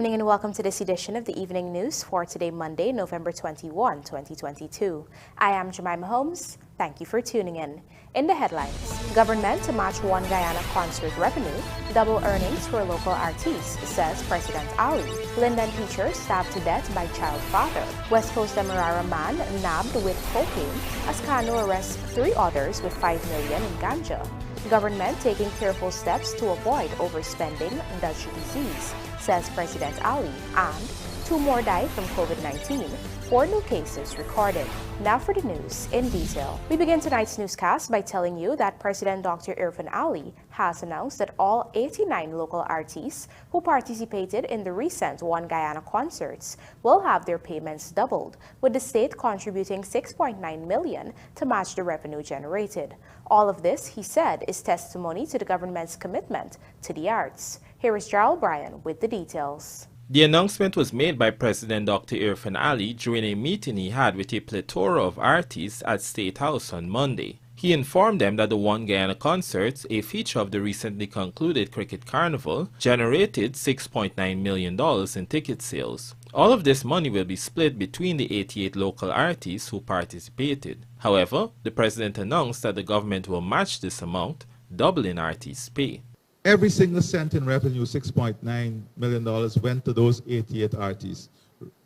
evening and welcome to this edition of the Evening News for today, Monday, November 21, 2022. I am Jemima Holmes. Thank you for tuning in. In the headlines, government to match one Guyana concert revenue, double earnings for local artists, says President Ali. Linden teacher stabbed to death by child father. West Coast Demerara man nabbed with cocaine as CANU arrests 3 others with $5 million in GANJA. Government taking careful steps to avoid overspending Dutch disease, says President Ali, and 2 more die from COVID-19, 4 new cases recorded. Now for the news in detail. We begin tonight's newscast by telling you that President Dr. Irfan Ali has announced that all 89 local artists who participated in the recent One Guyana concerts will have their payments doubled, with the state contributing $6.9 million to match the revenue generated. All of this, he said, is testimony to the government's commitment to the arts. Here is Gerald Bryan with the details. The announcement was made by President Dr. Irfan Ali during a meeting he had with a plethora of artists at State House on Monday. He informed them that the One Guyana concerts, a feature of the recently concluded Cricket Carnival, generated $6.9 million in ticket sales. All of this money will be split between the 88 local artists who participated. However, the president announced that the government will match this amount, doubling artists' pay. Every single cent in revenue, $6.9 million, went to those 88 artists,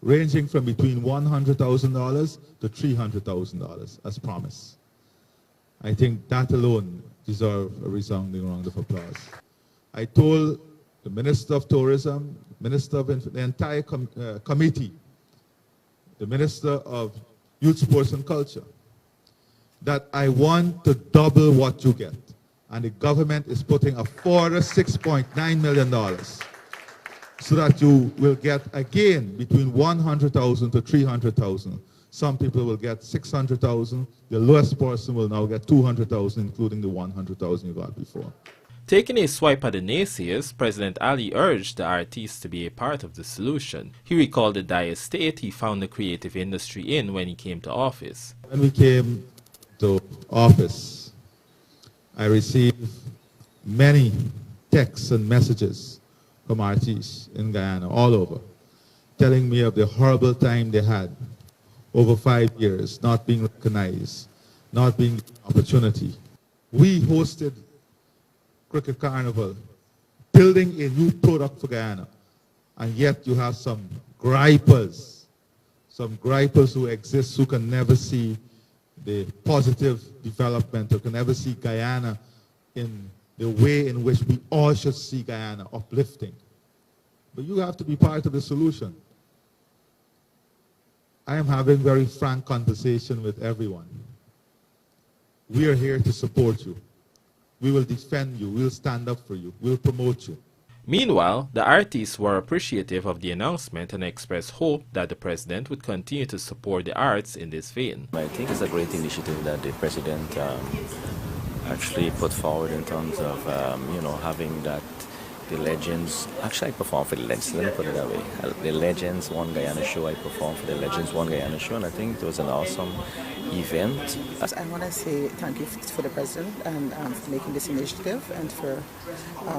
ranging from between $100,000 to $300,000, as promised. I think that alone deserves a resounding round of applause. I told the Minister of Tourism, Minister of the entire committee, the Minister of Youth, Sports and Culture, that I want to double what you get. And the government is putting a further $6.9 million so that you will get, again, between $100,000 to $300,000. Some people will get $600,000. The lowest person will now get $200,000, including the $100,000 you got before. Taking a swipe at the naysayers, President Ali urged the artists to be a part of the solution. He recalled the dire state he found the creative industry in when he came to office. When we came to office, I received many texts and messages from artists in Guyana, all over, telling me of the horrible time they had over 5 years, not being recognized, not being given opportunity. We hosted Cricket Carnival, building a new product for Guyana, and yet you have some gripers who exist who can never see the positive development, who can never see Guyana in the way in which we all should see Guyana, uplifting. But you have to be part of the solution. I am having very frank conversation with everyone. We are here to support you. We will defend you. We'll stand up for you. We'll promote you. Meanwhile, the artists were appreciative of the announcement and expressed hope that the president would continue to support the arts in this vein. I think it's a great initiative that the president actually put forward in terms of, having that the legends, actually I performed for the legends, let me put it that way. The Legends One Guyana show, I performed for the Legends One Guyana show, and I think it was an awesome event. I want to say thank you for the president and for making this initiative and for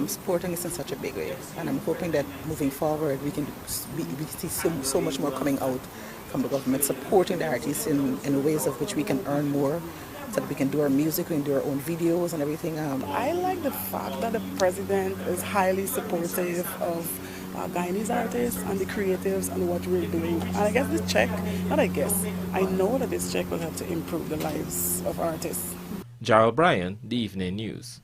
supporting us in such a big way. And I'm hoping that moving forward we see so much more coming out from the government, supporting the artists in ways of which we can earn more, so that we can do our music, we can do our own videos and everything. I like the fact that the president is highly supportive of Guyanese artists and the creatives and what we're doing. And I guess this check, I know that this check will help to improve the lives of artists. Gerald Bryan, The Evening News.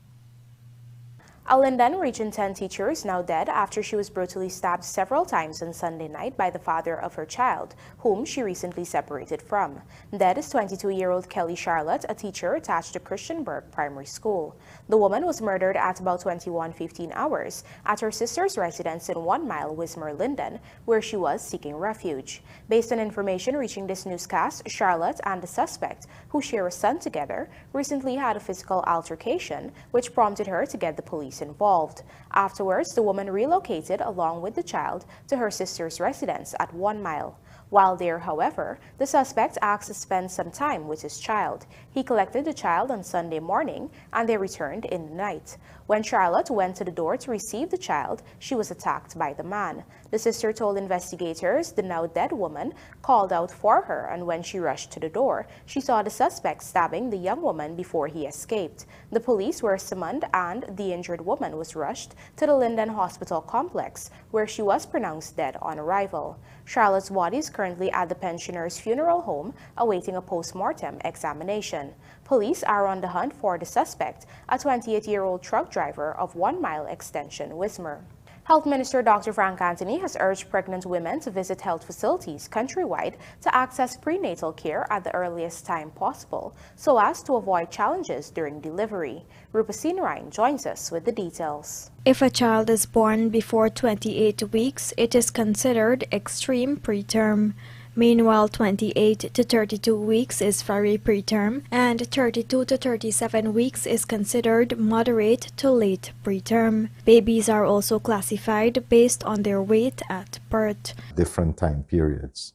A Linden Region 10 teacher is now dead after she was brutally stabbed several times on Sunday night by the father of her child, whom she recently separated from. Dead is 22-year-old Kelly Charlotte, a teacher attached to Christianburg Primary School. The woman was murdered at about 21:15 hours at her sister's residence in 1 Mile, Wismer, Linden, where she was seeking refuge. Based on information reaching this newscast, Charlotte and the suspect, who share a son together, recently had a physical altercation, which prompted her to get the police involved. Afterwards, the woman relocated along with the child to her sister's residence at 1 Mile. While there, however, the suspect asked to spend some time with his child. He collected the child on Sunday morning and they returned in the night. When Charlotte went to the door to receive the child, she was attacked by the man. The sister told investigators the now dead woman called out for her, and when she rushed to the door, she saw the suspect stabbing the young woman before he escaped. The police were summoned and the injured woman was rushed to the Linden Hospital complex, where she was pronounced dead on arrival. Charlotte's body is currently at the pensioner's funeral home awaiting a post-mortem examination. Police are on the hunt for the suspect, a 28-year-old truck driver of 1 Mile Extension, Wismar. Health Minister Dr. Frank Anthony has urged pregnant women to visit health facilities countrywide to access prenatal care at the earliest time possible so as to avoid challenges during delivery. Rupa Sinarain joins us with the details. If a child is born before 28 weeks, it is considered extreme preterm. Meanwhile, 28 to 32 weeks is very preterm, and 32 to 37 weeks is considered moderate to late preterm. Babies are also classified based on their weight at birth. Different time periods.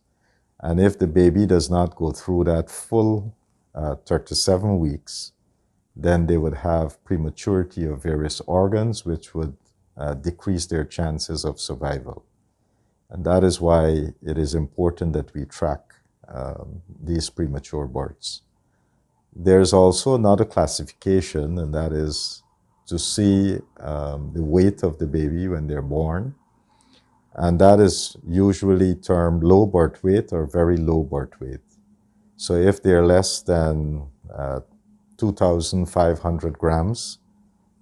And if the baby does not go through that full 37 weeks, then they would have prematurity of various organs, which would decrease their chances of survival. And that is why it is important that we track these premature births. There's also another classification, and that is to see the weight of the baby when they're born. And that is usually termed low birth weight or very low birth weight. So if they're less than 2,500 grams,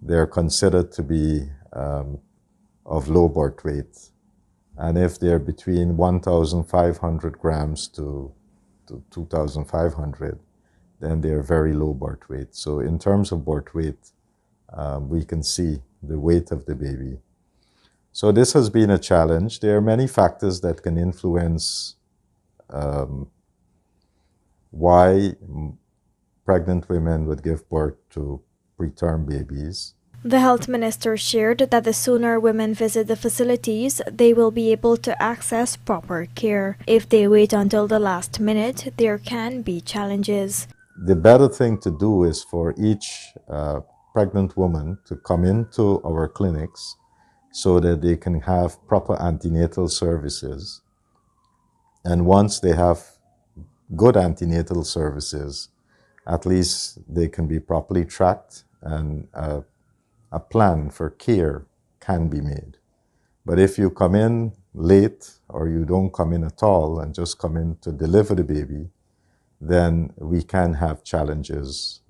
they're considered to be of low birth weight. And if they're between 1,500 grams to 2,500, then they're very low birth weight. So in terms of birth weight, we can see the weight of the baby. So this has been a challenge. There are many factors that can influence why pregnant women would give birth to preterm babies. The health minister shared that the sooner women visit the facilities, they will be able to access proper care. If they wait until the last minute, there can be challenges. The better thing to do is for each pregnant woman to come into our clinics so that they can have proper antenatal services. And once they have good antenatal services, at least they can be properly tracked and a plan for care can be made. But if you come in late or you don't come in at all and just come in to deliver the baby, then we can have challenges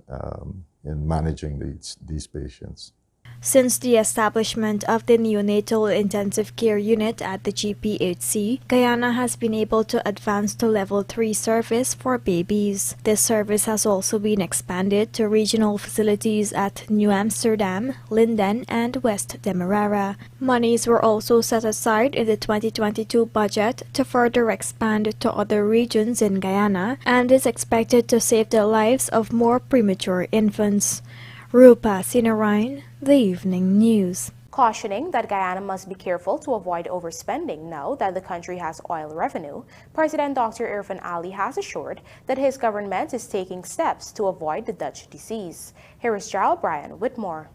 in managing these patients. Since the establishment of the neonatal intensive care unit at the GPHC, Guyana has been able to advance to level 3 service for babies. This service has also been expanded to regional facilities at New Amsterdam, Linden, and West Demerara. Monies were also set aside in the 2022 budget to further expand to other regions in Guyana and is expected to save the lives of more premature infants. Rupa Sinarain, The Evening News. Cautioning that Guyana must be careful to avoid overspending now that the country has oil revenue, President Dr. Irfaan Ali has assured that his government is taking steps to avoid the Dutch disease. Here is Gerald Bryan with more.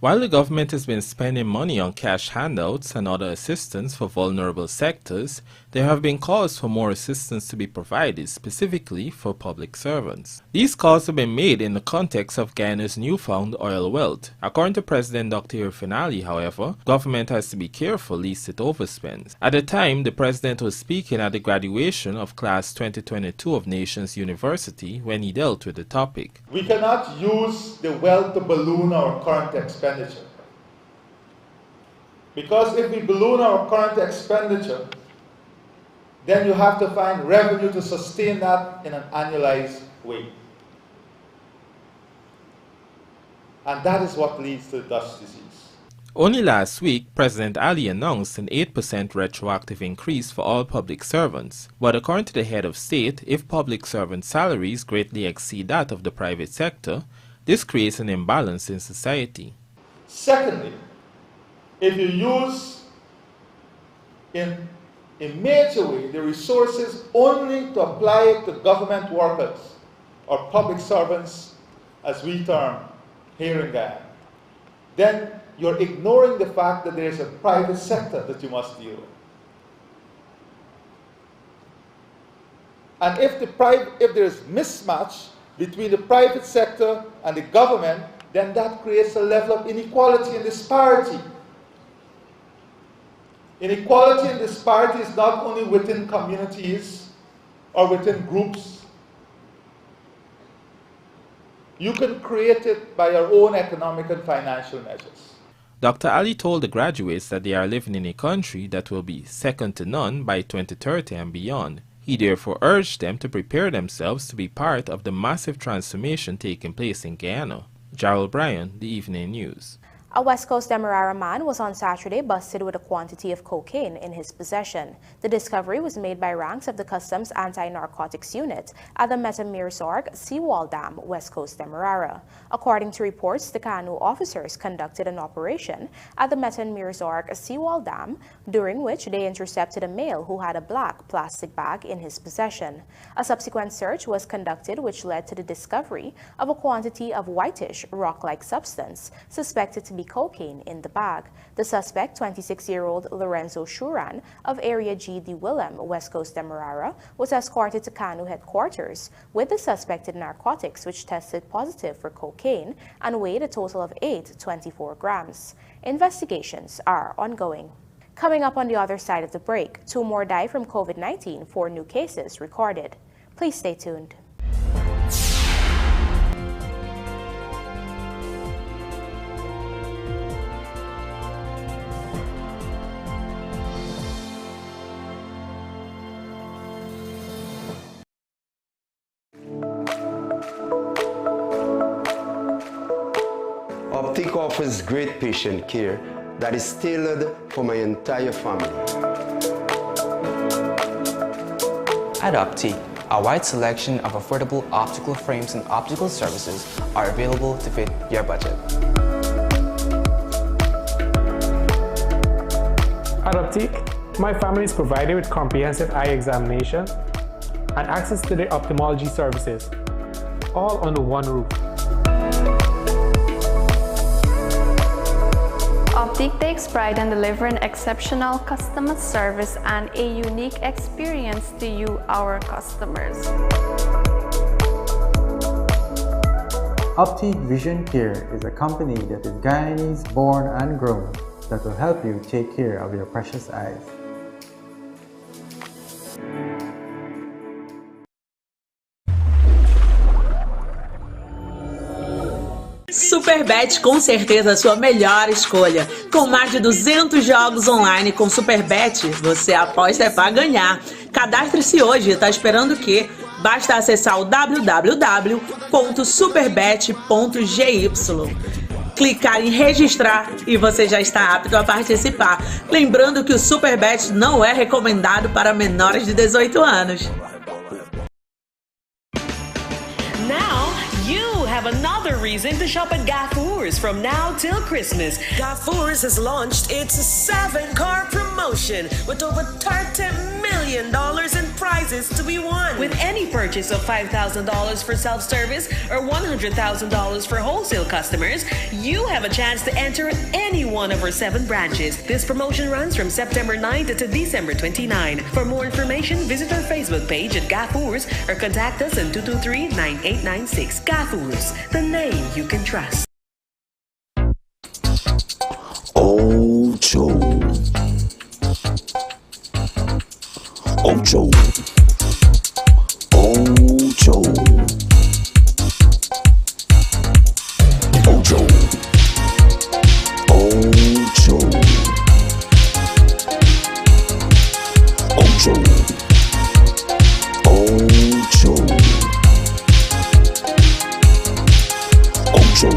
While the government has been spending money on cash handouts and other assistance for vulnerable sectors, there have been calls for more assistance to be provided specifically for public servants. These calls have been made in the context of Guyana's newfound oil wealth. According to President Dr. Irfaan Ali, however, government has to be careful lest it overspends. At the time, the president was speaking at the graduation of Class 2022 of Nations University when he dealt with the topic. We cannot use the wealth to balloon our current expenditure. Because if we balloon our current expenditure, then you have to find revenue to sustain that in an annualized way. And that is what leads to the Dutch disease. Only last week, President Ali announced an 8% retroactive increase for all public servants. But according to the head of state, if public servant salaries greatly exceed that of the private sector, this creates an imbalance in society. Secondly, if you use in a major way the resources only to apply it to government workers or public servants, as we term here in Guyana, then you're ignoring the fact that there is a private sector that you must deal with. And if there is mismatch between the private sector and the government, then that creates a level of inequality and disparity. Inequality and disparity is not only within communities or within groups. You can create it by your own economic and financial measures. Dr. Ali told the graduates that they are living in a country that will be second to none by 2030 and beyond. He therefore urged them to prepare themselves to be part of the massive transformation taking place in Guyana. Gerald Bryan, The Evening News. A West Coast Demerara man was on Saturday busted with a quantity of cocaine in his possession. The discovery was made by ranks of the Customs Anti-Narcotics Unit at the Metamirsorg Seawall Dam, West Coast Demerara. According to reports, the CANU officers conducted an operation at the Metamirsorg Seawall Dam, during which they intercepted a male who had a black plastic bag in his possession. A subsequent search was conducted, which led to the discovery of a quantity of whitish, rock-like substance suspected to be cocaine in the bag. The suspect, 26-year-old Lorenzo Shuran of Area G. D. Willem, West Coast Demerara, was escorted to CANU headquarters with the suspected narcotics, which tested positive for cocaine and weighed a total of 824 grams. Investigations are ongoing. Coming up on the other side of the break, 2 more die from COVID-19, 4 new cases recorded. Please stay tuned. Optic offers great patient care that is tailored for my entire family. At Optic, a wide selection of affordable optical frames and optical services are available to fit your budget. At Optic, my family is provided with comprehensive eye examination and access to their ophthalmology services, all under one roof. Optic takes pride in delivering exceptional customer service and a unique experience to you, our customers. Optic Vision Care is a company that is Guyanese born and grown that will help you take care of your precious eyes. SuperBet, com certeza a sua melhor escolha. Com mais de 200 jogos online com SuperBet, você aposta para ganhar. Cadastre-se hoje, tá esperando o quê? Basta acessar o www.superbet.gy, clicar em registrar e você já está apto a participar. Lembrando que o SuperBet não é recomendado para menores de 18 anos. Have another reason to shop at Gafours from now till Christmas. Gafours has launched its 7-car promotion with over $30 million in prizes to be won. With any purchase of $5,000 for self-service or $100,000 for wholesale customers, you have a chance to enter any one of our 7 branches. This promotion runs from September 9th to December 29th. For more information, visit our Facebook page at Gafours or contact us on 223-9896. Gafours, the name you can trust. Ocho. Ocho. Ocho. Ocho. Ocho. Ocho. Ocho. Ocho.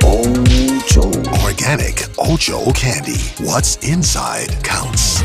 Ocho. Organic Ocho candy. What's inside counts.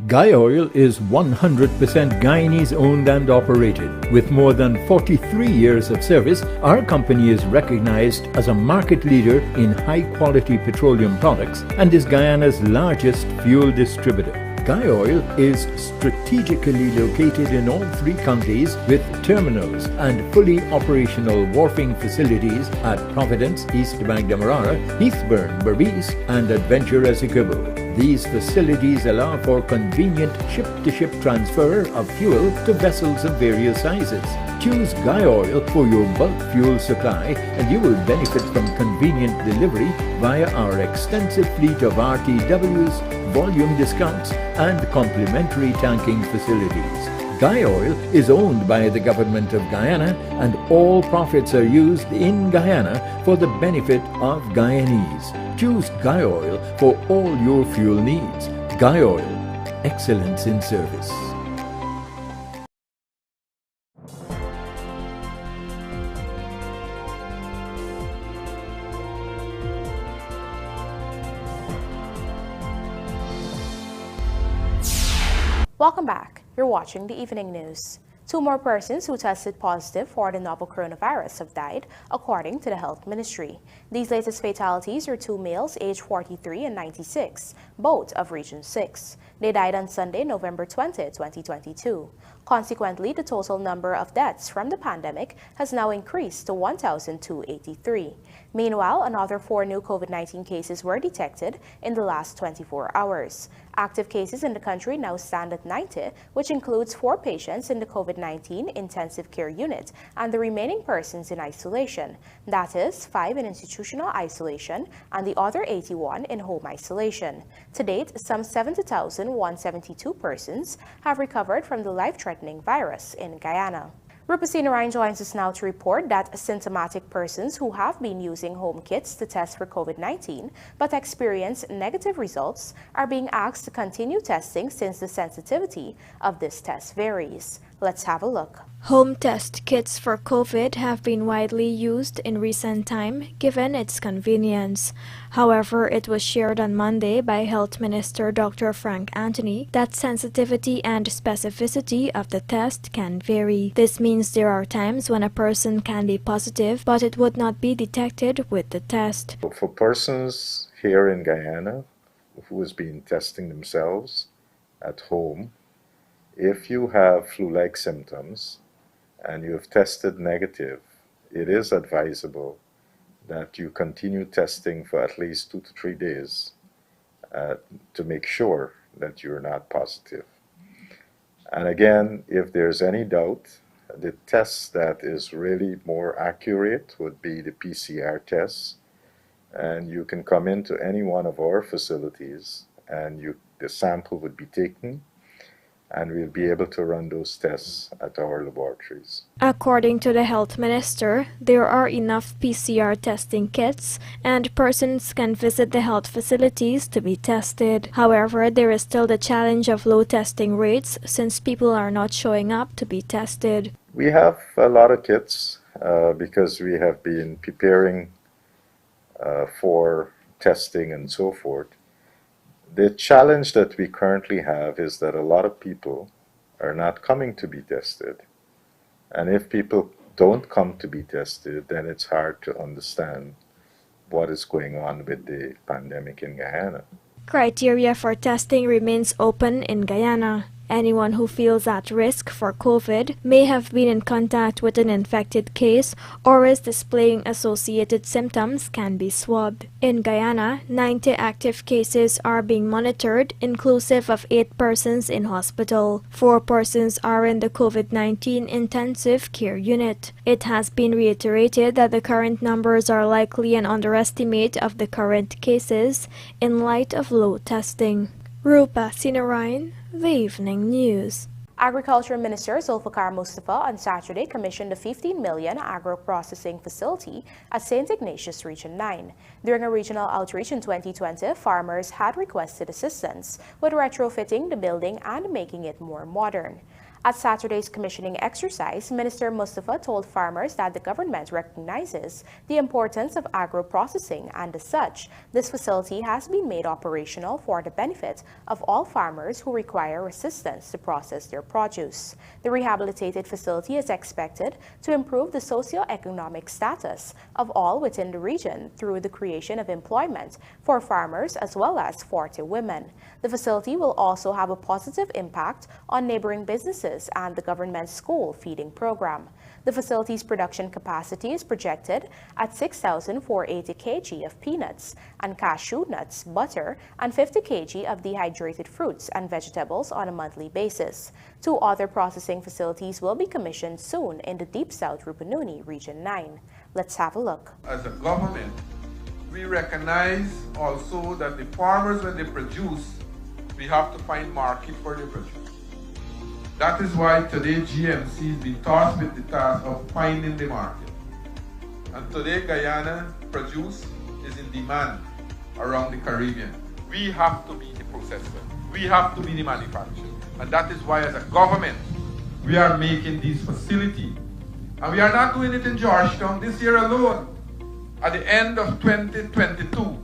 Guy Oil is 100% Guyanese owned and operated. With more than 43 years of service, our company is recognized as a market leader in high-quality petroleum products and is Guyana's largest fuel distributor. Guy Oil is strategically located in all 3 counties with terminals and fully operational wharfing facilities at Providence, East Bank Demerara, Heathburn, Berbice, and Adventure Essequibo. These facilities allow for convenient ship-to-ship transfer of fuel to vessels of various sizes. Choose Guy Oil for your bulk fuel supply and you will benefit from convenient delivery via our extensive fleet of RTWs, volume discounts and complimentary tanking facilities. Guy Oil is owned by the Government of Guyana and all profits are used in Guyana for the benefit of Guyanese. Choose Guy Oil for all your fuel needs. Guy Oil, excellence in service. Welcome back. You're watching the Evening News. 2 more persons who tested positive for the novel coronavirus have died, according to the Health Ministry. These latest fatalities are 2 males aged 43 and 96, both of Region 6. They died on Sunday, November 20, 2022. Consequently, the total number of deaths from the pandemic has now increased to 1,283. Meanwhile, another 4 new COVID-19 cases were detected in the last 24 hours. Active cases in the country now stand at 90, which includes 4 patients in the COVID-19 intensive care unit and the remaining persons in isolation. That is, 5 in institutional isolation and the other 81 in home isolation. To date, some 70,172 persons have recovered from the life-threatening virus in Guyana. Rupasina Ryan joins us now to report that symptomatic persons who have been using home kits to test for COVID-19 but experience negative results are being asked to continue testing since the sensitivity of this test varies. Let's have a look. Home test kits for COVID have been widely used in recent time given its convenience. However, it was shared on Monday by Health Minister Dr. Frank Anthony that sensitivity and specificity of the test can vary. This means there are times when a person can be positive, but it would not be detected with the test. For persons here in Guyana who has been testing themselves at home, if you have flu-like symptoms and you have tested negative, it is advisable that you continue testing for at least 2 to 3 days to make sure that you're not positive. And again, if there's any doubt, the test that is really more accurate would be the PCR tests. And you can come into any one of our facilities and the sample would be taken, and we'll be able to run those tests at our laboratories. According to the health minister, there are enough PCR testing kits and persons can visit the health facilities to be tested. However, there is still the challenge of low testing rates since people are not showing up to be tested. We have a lot of kits because we have been preparing for testing and so forth. The challenge that we currently have is that a lot of people are not coming to be tested. And if people don't come to be tested, then it's hard to understand what is going on with the pandemic in Guyana. Criteria for testing remains open in Guyana. Anyone who feels at risk for COVID may have been in contact with an infected case or is displaying associated symptoms can be swabbed. In Guyana, 90 active cases are being monitored, inclusive of 8 persons in hospital. 4 persons are in the COVID-19 intensive care unit. It has been reiterated that the current numbers are likely an underestimate of the current cases in light of low testing. Rupa Sinarayan, The Evening News. Agriculture Minister Zulfikar Mustafa on Saturday commissioned a $15 million agro-processing facility at St. Ignatius Region 9. During a regional outreach in 2020, farmers had requested assistance with retrofitting the building and making it more modern. At Saturday's commissioning exercise, Minister Mustafa told farmers that the government recognizes the importance of agro-processing and as such, this facility has been made operational for the benefit of all farmers who require assistance to process their produce. The rehabilitated facility is expected to improve the socio-economic status of all within the region through the creation of employment for farmers as well as 40 women. The facility will also have a positive impact on neighboring businesses and the government's school feeding program. The facility's production capacity is projected at 6,480 kg of peanuts and cashew nuts, butter, and 50 kg of dehydrated fruits and vegetables on a monthly basis. 2 other processing facilities will be commissioned soon in the Deep South Rupununi, Region 9. Let's have a look. As a government, we recognize also that the farmers, when they produce, we have to find market for their produce. That is why today GMC is being tasked with the task of finding the market. And today Guyana produce is in demand around the Caribbean. We have to be the processor. We have to be the manufacturer. And that is why as a government, we are making these facilities. And we are not doing it in Georgetown this year alone. At the end of 2022,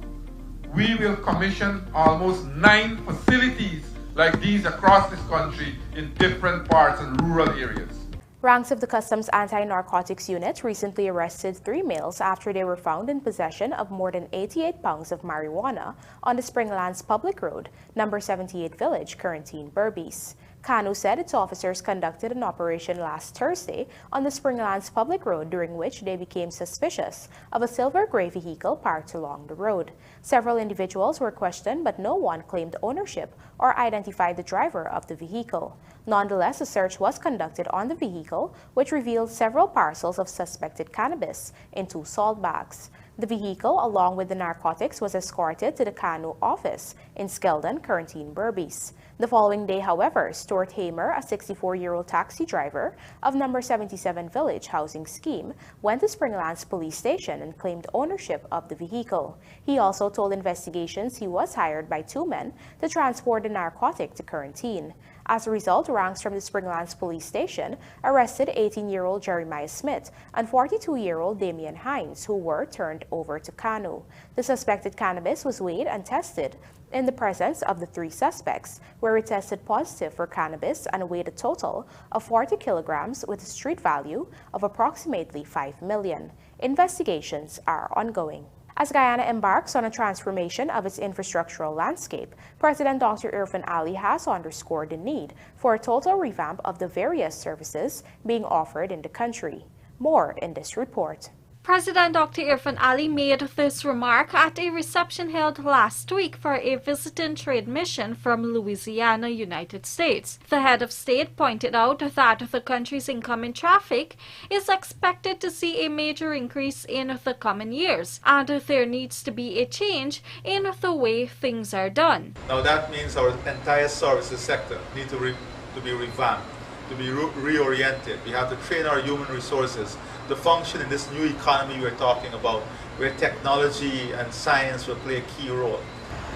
we will commission almost 9 facilities like these across this country in different parts and rural areas. Ranks of the Customs Anti-Narcotics Unit recently arrested 3 males after they were found in possession of more than 88 pounds of marijuana on the Springlands Public Road, number 78 Village, Quarantine, Berbice. CANU said its officers conducted an operation last Thursday on the Springlands Public Road, during which they became suspicious of a silver gray vehicle parked along the road. Several individuals were questioned, but no one claimed ownership or identified the driver of the vehicle. Nonetheless, a search was conducted on the vehicle, which revealed several parcels of suspected cannabis in 2 salt bags. The vehicle, along with the narcotics, was escorted to the CANU office in Skeldon, Quarantine, Berbice. The following day, however, Stuart Hamer, a 64-year-old taxi driver of number 77 Village Housing Scheme, went to Springlands Police Station and claimed ownership of the vehicle. He also told investigations he was hired by 2 men to transport the narcotic to Quarantine. As a result, ranks from the Springlands Police Station arrested 18-year-old Jeremiah Smith and 42-year-old Damian Hines, who were turned over to CANU. The suspected cannabis was weighed and tested in the presence of the 3 suspects, where it tested positive for cannabis and weighed a total of 40 kilograms with a street value of approximately $5 million. Investigations are ongoing. As Guyana embarks on a transformation of its infrastructural landscape, President Dr. Irfan Ali has underscored the need for a total revamp of the various services being offered in the country. More in this report. President Dr. Irfan Ali made this remark at a reception held last week for a visiting trade mission from Louisiana, United States. The head of state pointed out that the country's incoming traffic is expected to see a major increase in the coming years, and there needs to be a change in the way things are done. Now that means our entire services sector needs to be revamped, to be reoriented. We have to train our human resources to function in this new economy we're talking about, where technology and science will play a key role.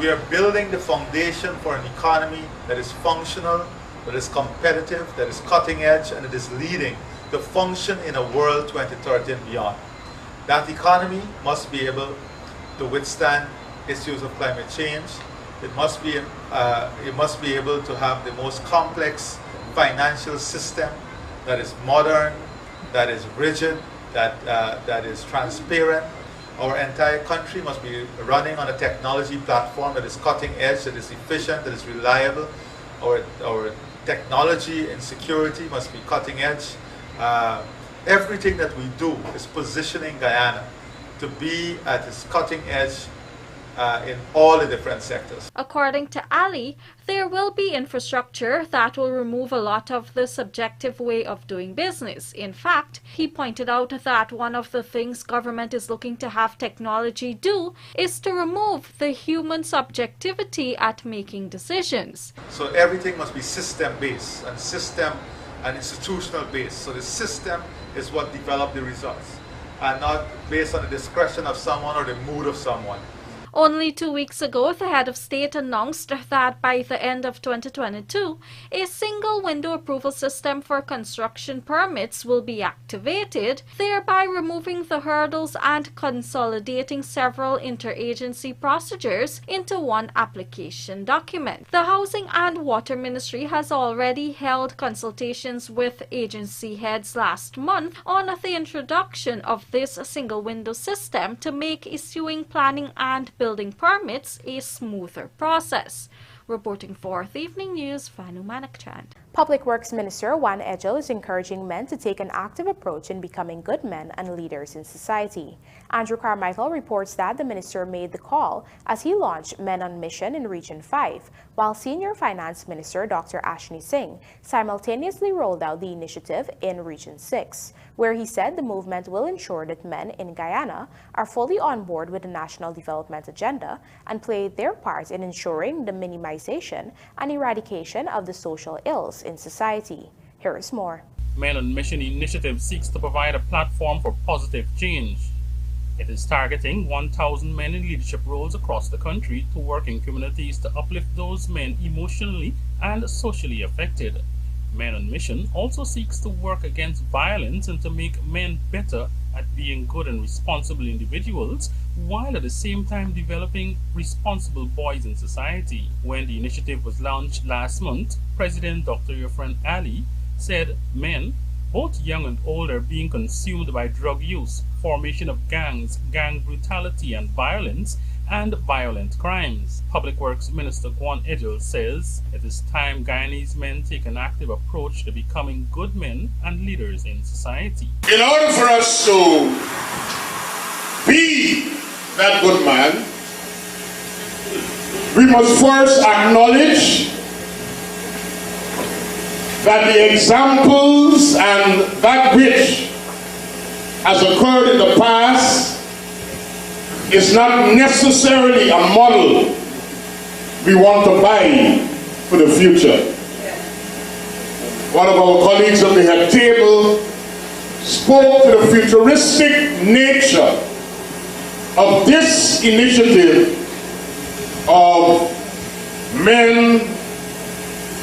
We are building the foundation for an economy that is functional, that is competitive, that is cutting edge, and that is leading to function in a world 2030 and beyond. That economy must be able to withstand issues of climate change. It must be able to have the most complex financial system that is modern, that is rigid, that is transparent. Our entire country must be running on a technology platform that is cutting edge, that is efficient, that is reliable. Our technology and security must be cutting edge. Everything that we do is positioning Guyana to be at its cutting edge in all the different sectors. According to Ali, there will be infrastructure that will remove a lot of the subjective way of doing business. In fact, he pointed out that one of the things government is looking to have technology do is to remove the human subjectivity at making decisions. So everything must be system-based and institutional-based. So the system is what develops the results, and not based on the discretion of someone or the mood of someone. Only 2 weeks ago, the head of state announced that by the end of 2022, a single window approval system for construction permits will be activated, thereby removing the hurdles and consolidating several interagency procedures into one application document. The Housing and Water Ministry has already held consultations with agency heads last month on the introduction of this single window system to make issuing planning and building permits a smoother process. Reporting for Evening News, Vanu Manakchand. Public Works Minister Juan Edgel is encouraging men to take an active approach in becoming good men and leaders in society. Andrew Carmichael reports that the minister made the call as he launched Men on Mission in Region 5, while Senior Finance Minister Dr. Ashni Singh simultaneously rolled out the initiative in Region 6, where he said the movement will ensure that men in Guyana are fully on board with the National Development Agenda and play their part in ensuring the minimization and eradication of the social ills in society. Here is more. Men on Mission initiative seeks to provide a platform for positive change. It is targeting 1,000 men in leadership roles across the country to work in communities to uplift those men emotionally and socially affected. Men on Mission also seeks to work against violence and to make men better at being good and responsible individuals, while at the same time developing responsible boys in society. When the initiative was launched last month, President Dr. Irfan Ali said men, both young and old, are being consumed by drug use, formation of gangs, gang brutality and violence, and violent crimes. Public Works Minister Juan Edgel says it is time Guyanese men take an active approach to becoming good men and leaders in society. In order for us to be that good man, we must first acknowledge that the examples and that which has occurred in the past is not necessarily a model we want to buy for the future. One of our colleagues on the head table spoke to the futuristic nature of this initiative of Men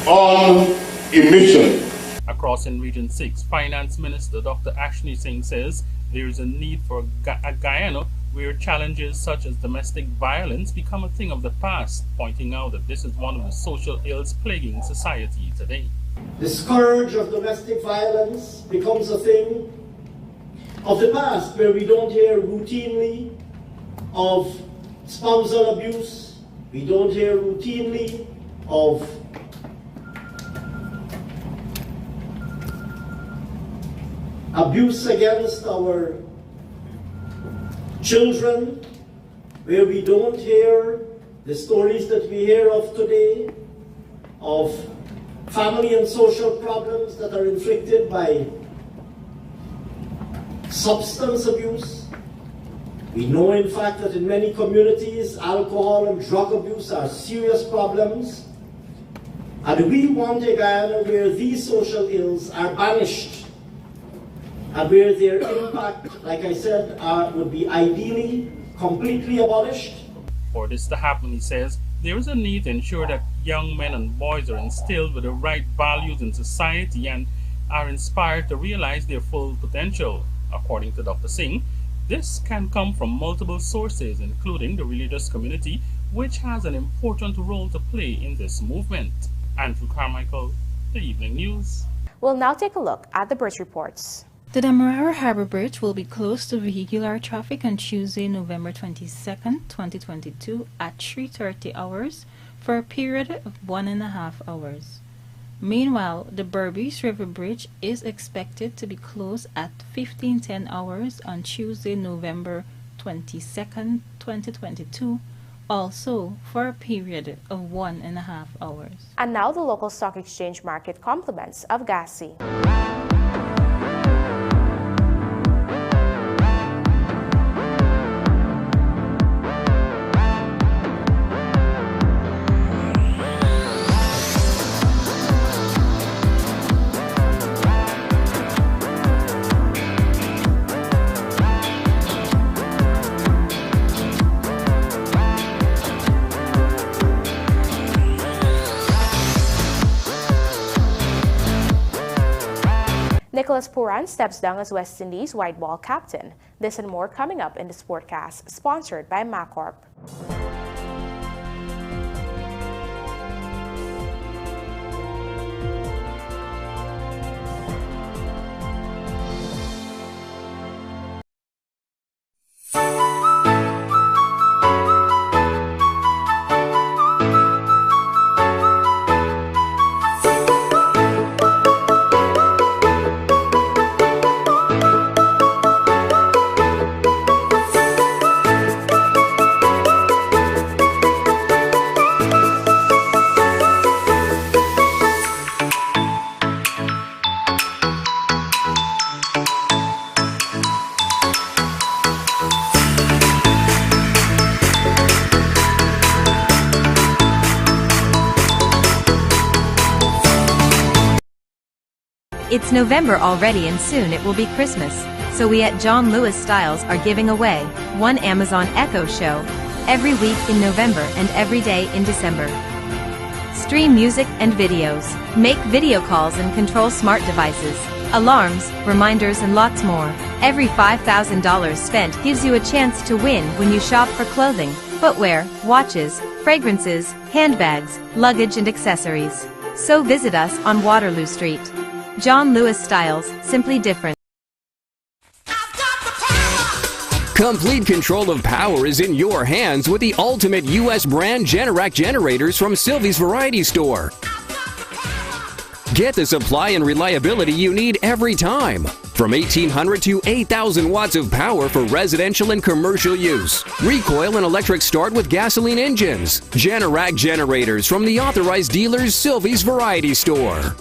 on a Mission. Across in Region 6, Finance Minister Dr. Ashni Singh says there is a need for a Guyana where challenges such as domestic violence become a thing of the past, pointing out that this is one of the social ills plaguing society today. The scourge of domestic violence becomes a thing of the past, where we don't hear routinely of spousal abuse, we don't hear routinely of abuse against our children, where we don't hear the stories that we hear of today of family and social problems that are inflicted by substance abuse. We know, in fact, that in many communities, alcohol and drug abuse are serious problems. And we want a Guyana where these social ills are banished and where their impact, like I said, would be ideally completely abolished. For this to happen, he says, there is a need to ensure that young men and boys are instilled with the right values in society and are inspired to realize their full potential. According to Dr. Singh, this can come from multiple sources, including the religious community, which has an important role to play in this movement. Andrew Carmichael, The Evening News. We'll now take a look at the bridge reports. The Demerara Harbour Bridge will be closed to vehicular traffic on Tuesday, November 22nd, 2022 at 3:30 hours for a period of 1.5 hours. Meanwhile, the Berbice River Bridge is expected to be closed at 15:10 hours on Tuesday, November 22nd, 2022, also for a period of 1.5 hours. And now the local stock exchange market compliments of GASI. Nicholas Puran steps down as West Indies white ball captain. This and more coming up in the Sportcast, sponsored by MacCorp. It's November already and soon it will be Christmas, so we at John Lewis Styles are giving away one Amazon Echo Show every week in November and every day in December. Stream music and videos, make video calls and control smart devices, alarms, reminders and lots more. Every $5,000 spent gives you a chance to win when you shop for clothing, footwear, watches, fragrances, handbags, luggage and accessories. So visit us on Waterloo Street. John Lewis Styles, simply different. Complete control of power is in your hands with the ultimate U.S. brand Generac generators from Sylvie's Variety Store. Get the supply and reliability you need every time. From 1,800 to 8,000 watts of power for residential and commercial use. Recoil and electric start with gasoline engines. Generac generators from the authorized dealers Sylvie's Variety Store.